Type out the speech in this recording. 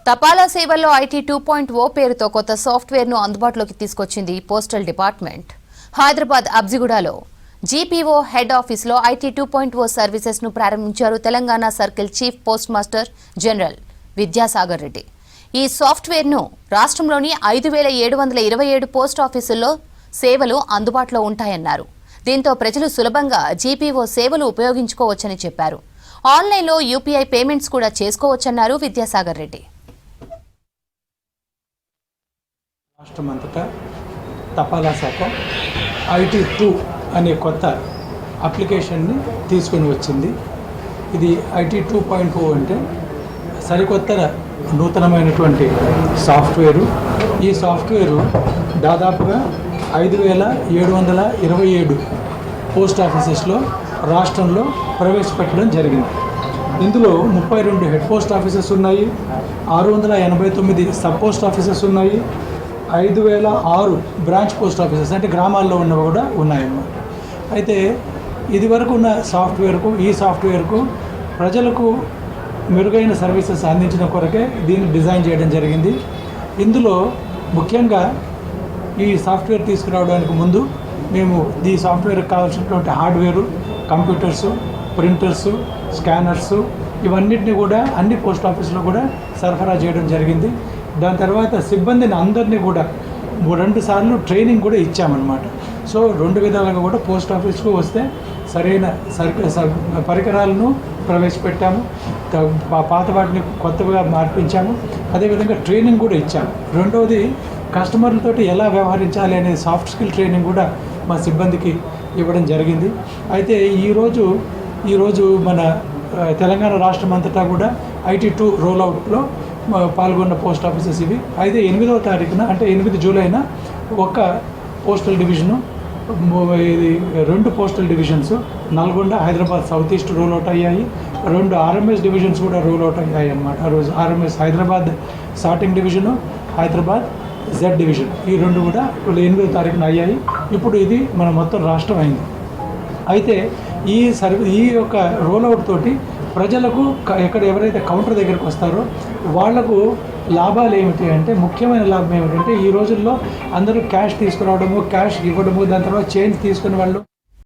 తపాలా సేవల్లో ఐటీ 2.0 పేరుతో కొత్త సాఫ్ట్వేర్ను అందుబాటులోకి తీసుకొచ్చింది పోస్టల్ డిపార్ట్మెంట్. హైదరాబాద్ అబ్జిగూడలో జీపీఓ హెడ్ ఆఫీస్లో ఐటీ 2.0 సర్వీసెస్ను ప్రారంభించారు Telangana circle chief postmaster general Vidyasagar Reddy. ఈ సాఫ్ట్వేర్ను రాష్ట్రంలోని 5,727 పోస్ట్ ఆఫీసుల్లో సేవలు అందుబాటులో ఉంటాయన్నారు. దీంతో ప్రజలు సులభంగా జీపీఓ సేవలు ఉపయోగించుకోవచ్చని చెప్పారు. ఆన్లైన్లో యూపీఐ పేమెంట్స్ కూడా చేసుకోవచ్చన్నారు విద్యాసాగర్ రెడ్డి. రాష్ట్రమంతటా తపాలా శాఖ IT2 అనే కొత్త అప్లికేషన్ని తీసుకొని వచ్చింది. ఇది IT 2.0 అంటే సరికొత్త నూతనమైనటువంటి సాఫ్ట్వేరు. ఈ సాఫ్ట్వేరు దాదాపుగా 5,727 పోస్ట్ ఆఫీసెస్లో రాష్ట్రంలో ప్రవేశపెట్టడం జరిగింది. ఇందులో 32 హెడ్ పోస్ట్ ఆఫీసెస్ ఉన్నాయి, 689 సబ్ పోస్ట్ ఆఫీసెస్ ఉన్నాయి, 5,006 బ్రాంచ్ పోస్ట్ ఆఫీసెస్ అంటే గ్రామాల్లో ఉన్నవి కూడా ఉన్నాయన్నమాట. అయితే ఇది వరకు ఉన్న సాఫ్ట్వేర్కు ఈ సాఫ్ట్వేర్కు ప్రజలకు మెరుగైన సర్వీసెస్ అందించిన కొరకే దీన్ని డిజైన్ చేయడం జరిగింది. ఇందులో ముఖ్యంగా ఈ సాఫ్ట్వేర్ తీసుకురావడానికి ముందు మేము ఈ సాఫ్ట్వేర్కి కావాల్సినటువంటి హార్డ్వేరు, కంప్యూటర్సు, ప్రింటర్సు, స్కానర్సు ఇవన్నిటిని కూడా అన్ని పోస్ట్ ఆఫీసులో కూడా సరఫరా చేయడం జరిగింది. దాని తర్వాత సిబ్బందిని అందరినీ కూడా 2 సార్లు ట్రైనింగ్ కూడా ఇచ్చామన్నమాట. సో 2 విధాలుగా కూడా పోస్ట్ ఆఫీస్కు వస్తే సరైన పరికరాలను ప్రవేశపెట్టాము, పాత వాటిని కొత్తగా మార్పించాము, అదేవిధంగా ట్రైనింగ్ కూడా ఇచ్చాము. రెండవది కస్టమర్లతోటి ఎలా వ్యవహరించాలి అనే సాఫ్ట్ స్కిల్ ట్రైనింగ్ కూడా మా సిబ్బందికి ఇవ్వడం జరిగింది. అయితే ఈరోజు మన తెలంగాణ రాష్ట్రం అంతటా కూడా IT2 రోల్అవుట్లో పాల్గొన్న పోస్ట్ ఆఫీసెస్ ఇవి. అయితే 8వ తారీఖున అంటే 8 జూలైన ఒక పోస్టల్ డివిజను, ఇది 2 postal divisions Nalgonda, Hyderabad south east roll out అయ్యాయి. 2 RMS డివిజన్స్ కూడా రోల్అవుట్ అయ్యాయి అన్నమాట. ఆ రోజు RMS Hyderabad sorting division, Hyderabad Z division ఈ 2 కూడా 8వ తారీఖున అయ్యాయి. ఇప్పుడు ఇది మన మొత్తం రాష్ట్రం అయింది. అయితే ఈ యొక్క రోల్అవుట్ తోటి ప్రజలకు ఎవరైతే కౌంటర్ దగ్గరికి వస్తారో వాళ్లకు లాభాలు ఏమిటి అంటే, ముఖ్యమైన లాభం ఏమిటంటే ఈ రోజుల్లో అందరూ క్యాష్ తీసుకురావడము, క్యాష్ ఇవ్వడము, దాని తర్వాత చేంజ్ తీసుకునే వాళ్ళు